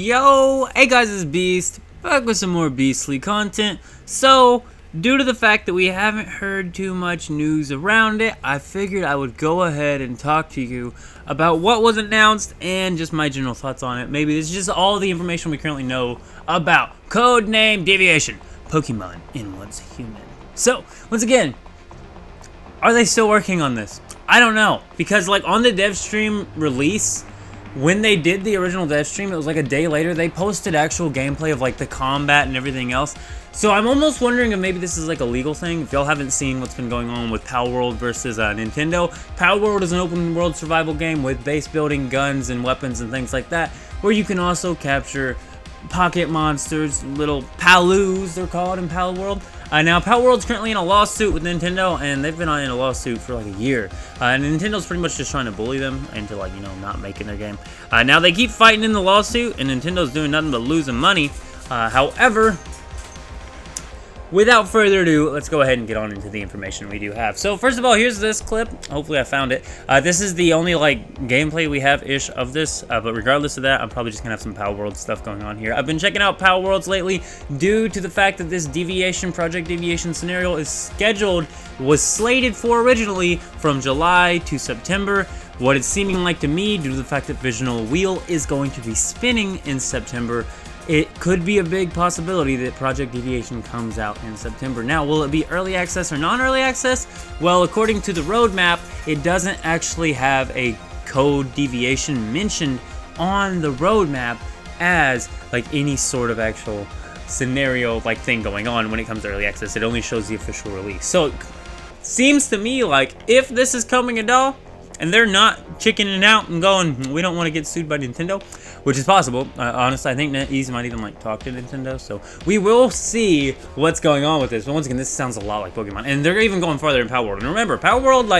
Yo, hey guys, it's Beast, back with some more beastly content. So, due to the fact that we haven't heard too much news around it, I figured I would go ahead and talk to you about what was announced and just my general thoughts on it. Maybe this is just all the information we currently know about Codename Deviation, Pokemon in Once Human. So, once again, are they still working on this? I don't know, because like on the dev stream release, when they did the original dev stream, it was like a day later, they posted actual gameplay of like the combat and everything else. So I'm almost wondering if maybe this is like a legal thing. If y'all haven't seen what's been going on with Power World versus Nintendo, Power World is an open world survival game with base building, guns, and weapons and things like that, where you can also capture pocket monsters, little Paloos they're called in Power World. Now, Power World's currently in a lawsuit with Nintendo, and they've been in a lawsuit for like a year. And Nintendo's pretty much just trying to bully them into like, not making their game. Now, they keep fighting in the lawsuit, and Nintendo's doing nothing but losing money. However, without further ado, let's go ahead and get on into the information we do have. So, first of all, here's this clip. Hopefully I found it. This is the only, gameplay we have-ish of this. But regardless of that, I'm probably just going to have some Power World stuff going on here. I've been checking out Power Worlds lately due to the fact that this Project Deviation scenario was slated for originally from July to September. What it's seeming like to me, due to the fact that Visual Wheel is going to be spinning in September, it could be a big possibility that Project Deviation comes out in September. Now, will it be early access or non-early access? Well, according to the roadmap, it doesn't actually have a code deviation mentioned on the roadmap as any sort of actual scenario thing going on when it comes to early access. It only shows the official release. So, it seems to me like if this is coming at all, and they're not chickening out and going, we don't want to get sued by Nintendo, which is possible. Honestly, I think NetEase might even talk to Nintendo, so we will see what's going on with this. But once again, this sounds a lot like Pokemon, and they're even going farther in Power World. And remember, Power World,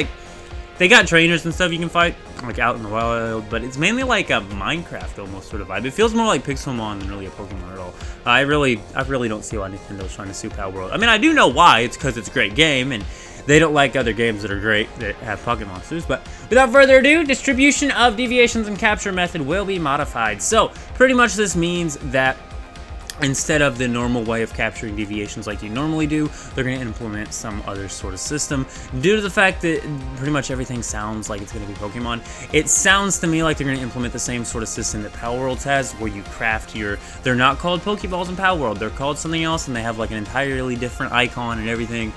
they got trainers and stuff you can fight, out in the wild, but it's mainly like a Minecraft almost sort of vibe. It feels more like Pixelmon than really a Pokemon at all. I really don't see why Nintendo's trying to sue Power World. I mean, I do know why. It's because it's a great game, and they don't like other games that are great that have pocket monsters. But without further ado, distribution of deviations and capture method will be modified. So pretty much this means that instead of the normal way of capturing deviations like you normally do, they're going to implement some other sort of system. Due to the fact that pretty much everything sounds like it's going to be Pokemon, it sounds to me like they're going to implement the same sort of system that Power Worlds has, where you craft they're not called Pokeballs in Power World, they're called something else, and they have an entirely different icon and everything.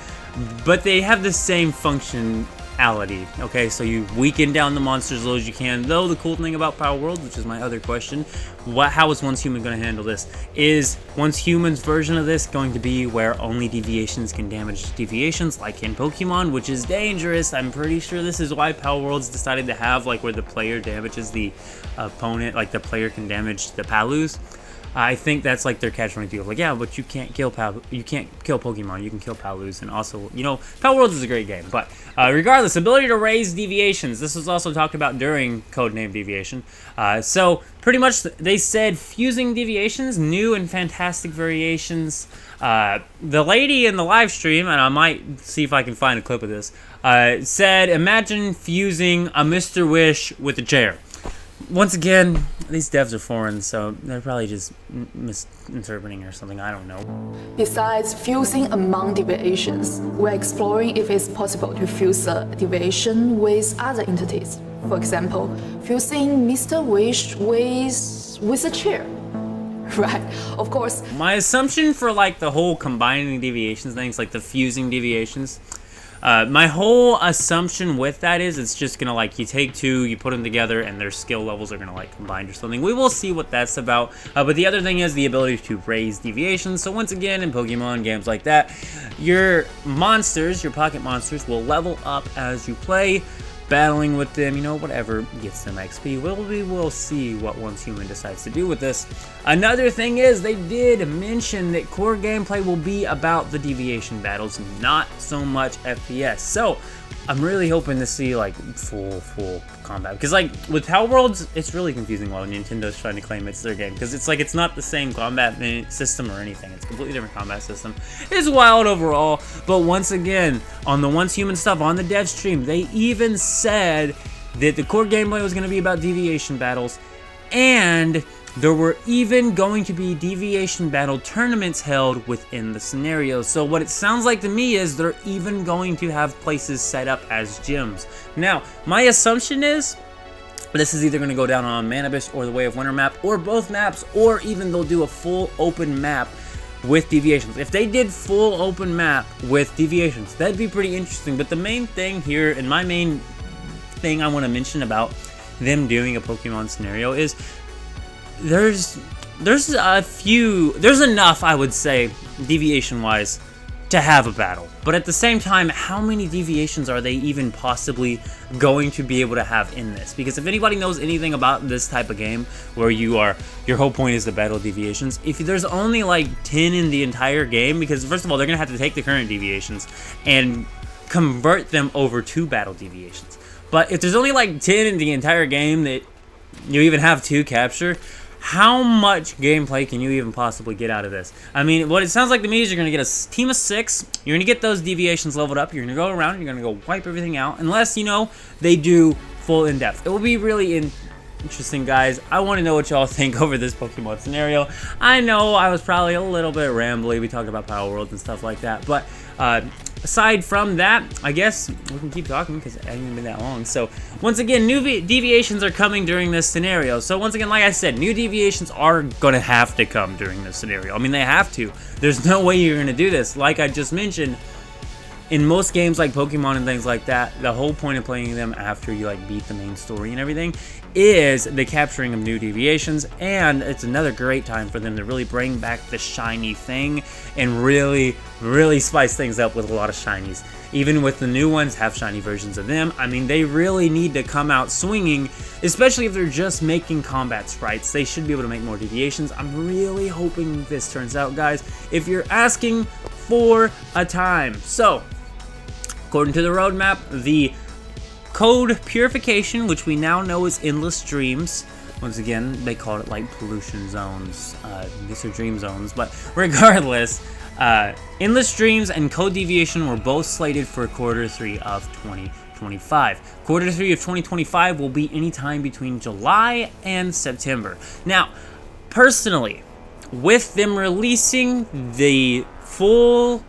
But they have the same functionality, okay? So you weaken down the monsters as low as you can. Though the cool thing about Power World, which is my other question, how is Once Human going to handle this? Is Once Human's version of this going to be where only deviations can damage deviations, like in Pokemon, which is dangerous? I'm pretty sure this is why Power Worlds decided to have where the player damages the opponent, the player can damage the Paloos. I think that's their catch-22. Yeah, but you can't kill Pokemon, you can kill Paloos. And also, Power Worlds is a great game. But regardless, ability to raise deviations. This was also talked about during Codename Deviation. So pretty much they said fusing deviations, new and fantastic variations. The lady in the live stream, and I might see if I can find a clip of this, said, imagine fusing a Mr. Wish with a chair. Once again, these devs are foreign, so they're probably just misinterpreting or something, I don't know. Besides fusing among deviations, we're exploring if it's possible to fuse a deviation with other entities. For example, fusing Mr. Wish with a chair. Right, of course. My assumption for the whole combining deviations things, the fusing deviations, my whole assumption with that is it's just gonna you take two, you put them together, and their skill levels are gonna combine or something. We will see what that's about. But the other thing is the ability to raise deviations. So once again, in Pokemon games like that, your monsters, your pocket monsters, will level up as you play, battling with them, whatever gets them XP. We will see what Once Human decides to do with this. Another thing is, they did mention that core gameplay will be about the deviation battles, not so much FPS. So, I'm really hoping to see, full combat. Because, with Power Worlds, it's really confusing while Nintendo's trying to claim it's their game. Because it's not the same combat system or anything. It's a completely different combat system. It's wild overall. But once again, on the Once Human stuff, on the dev stream, they even said that the core gameplay was going to be about deviation battles. And there were even going to be deviation battle tournaments held within the scenario. So what it sounds like to me is they're even going to have places set up as gyms. Now, my assumption is this is either going to go down on Man Abyss or the Way of Winter map, or both maps, or even they'll do a full open map with deviations. If they did full open map with deviations, that'd be pretty interesting. But the main thing here, and my main thing I want to mention about them doing a Pokemon scenario is there's enough, I would say, deviation wise, to have a battle. But at the same time, how many deviations are they even possibly going to be able to have in this? Because if anybody knows anything about this type of game where your whole point is to battle deviations, if there's only like 10 in the entire game, because first of all, they're gonna have to take the current deviations and convert them over to battle deviations. But if there's only like 10 in the entire game that you even have to capture, how much gameplay can you even possibly get out of this? I mean, what it sounds like to me is you're going to get a team of 6, you're going to get those deviations leveled up, you're going to go around, you're going to go wipe everything out, unless, you know, they do full in-depth. It will be really interesting, guys. I want to know what y'all think over this Pokemon scenario. I know I was probably a little bit rambly, we talked about Power Worlds and stuff like that, but aside from that, I guess we can keep talking because it hasn't even been that long. So, once again, new deviations are coming during this scenario. So, once again, like I said, new deviations are going to have to come during this scenario. I mean, they have to. There's no way you're going to do this. Like I just mentioned, in most games like Pokemon and things like that, the whole point of playing them after you like beat the main story and everything is the capturing of new deviations, and it's another great time for them to really bring back the shiny thing and really spice things up with a lot of shinies. Even with the new ones, have shiny versions of them. I mean, they really need to come out swinging, especially if they're just making combat sprites. They should be able to make more deviations. I'm really hoping this turns out, guys, if you're asking for a time. So, according to the roadmap, the code purification, which we now know is endless dreams. Once again, they call it like pollution zones. These are dream zones, but regardless, endless dreams and code deviation were both slated for Q3 of 2025. Q3 of 2025 will be anytime between July and September. Now, personally, with them releasing the full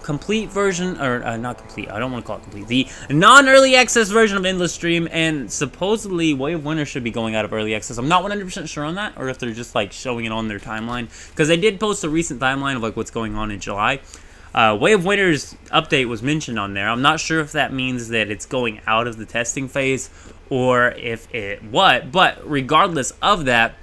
complete version, or not complete, I don't want to call it complete, the non-early access version of Endless Stream, and supposedly Way of Winter should be going out of early access. I'm not 100% sure on that, or if they're just like showing it on their timeline, because they did post a recent timeline of like what's going on in July. Way of Winter's update was mentioned on there. I'm not sure if that means that it's going out of the testing phase, or if it what, but regardless of that,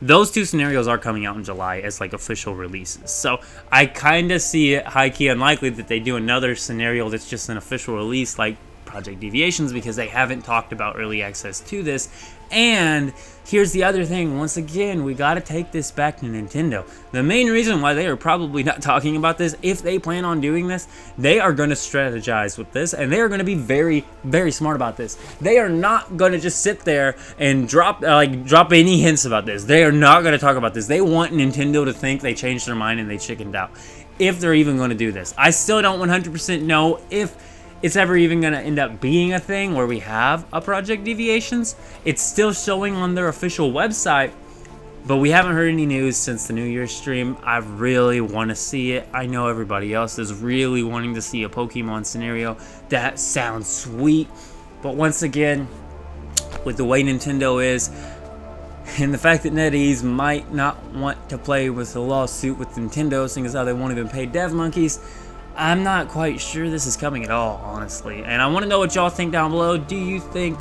those two scenarios are coming out in July as like official releases. So I kind of see it high-key unlikely that they do another scenario that's just an official release like Project Deviations, because they haven't talked about early access to this. And here's the other thing, once again, we got to take this back to Nintendo. The main reason why they are probably not talking about this, if they plan on doing this, they are going to strategize with this, and they are going to be very smart about this. They are not going to just sit there and drop any hints about this. They are not going to talk about this. They want Nintendo to think they changed their mind and they chickened out, if they're even going to do this. I still don't 100% know if it's ever even going to end up being a thing where we have a Project Deviations. It's still showing on their official website, but we haven't heard any news since the New Year's stream. I really want to see it. I know everybody else is really wanting to see a Pokemon scenario. That sounds sweet. But once again, with the way Nintendo is, and the fact that NetEase might not want to play with a lawsuit with Nintendo, seeing as how they won't even pay dev monkeys, I'm not quite sure this is coming at all, honestly. And I want to know what y'all think down below. Do you think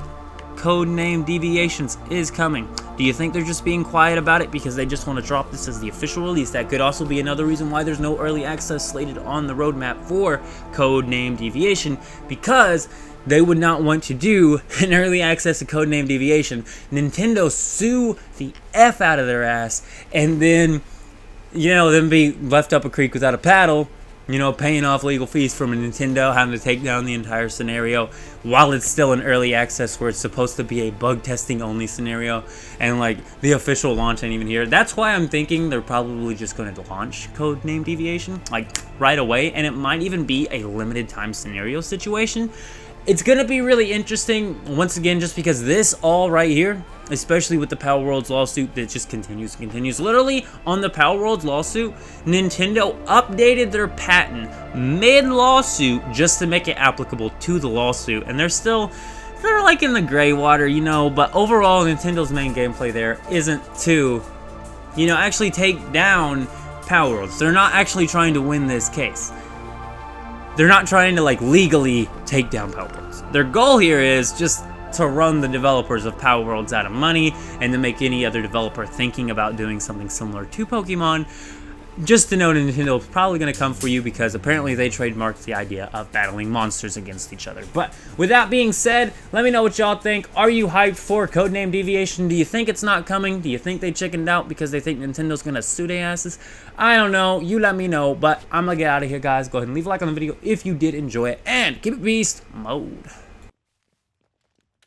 Codename Deviations is coming? Do you think they're just being quiet about it because they just want to drop this as the official release? That could also be another reason why there's no early access slated on the roadmap for Codename Deviation, because they would not want to do an early access to Codename Deviation, Nintendo sue the F out of their ass, and then, you know, them be left up a creek without a paddle, you know, paying off legal fees from a Nintendo, having to take down the entire scenario while it's still in early access where it's supposed to be a bug testing only scenario, and like the official launch ain't even here. That's why I'm thinking they're probably just going to launch Codename Deviation like right away, and it might even be a limited time scenario situation. It's going to be really interesting, once again, just because this all right here especially with the Power Worlds lawsuit that just continues. Literally, on the Power Worlds lawsuit, Nintendo updated their patent mid-lawsuit just to make it applicable to the lawsuit, and they're like in the gray water, you know, but overall, Nintendo's main gameplay there isn't to, you know, actually take down Power Worlds. They're not actually trying to win this case. They're not trying to, like, legally take down Power Worlds. Their goal here is just to run the developers of Power Worlds out of money and to make any other developer thinking about doing something similar to Pokemon. Just to know that Nintendo is probably going to come for you because apparently they trademarked the idea of battling monsters against each other. But with that being said, let me know what y'all think. Are you hyped for Codename Deviation? Do you think it's not coming? Do you think they chickened out because they think Nintendo's going to sue their asses? I don't know. You let me know. But I'm going to get out of here, guys. Go ahead and leave a like on the video if you did enjoy it. And keep it beast mode.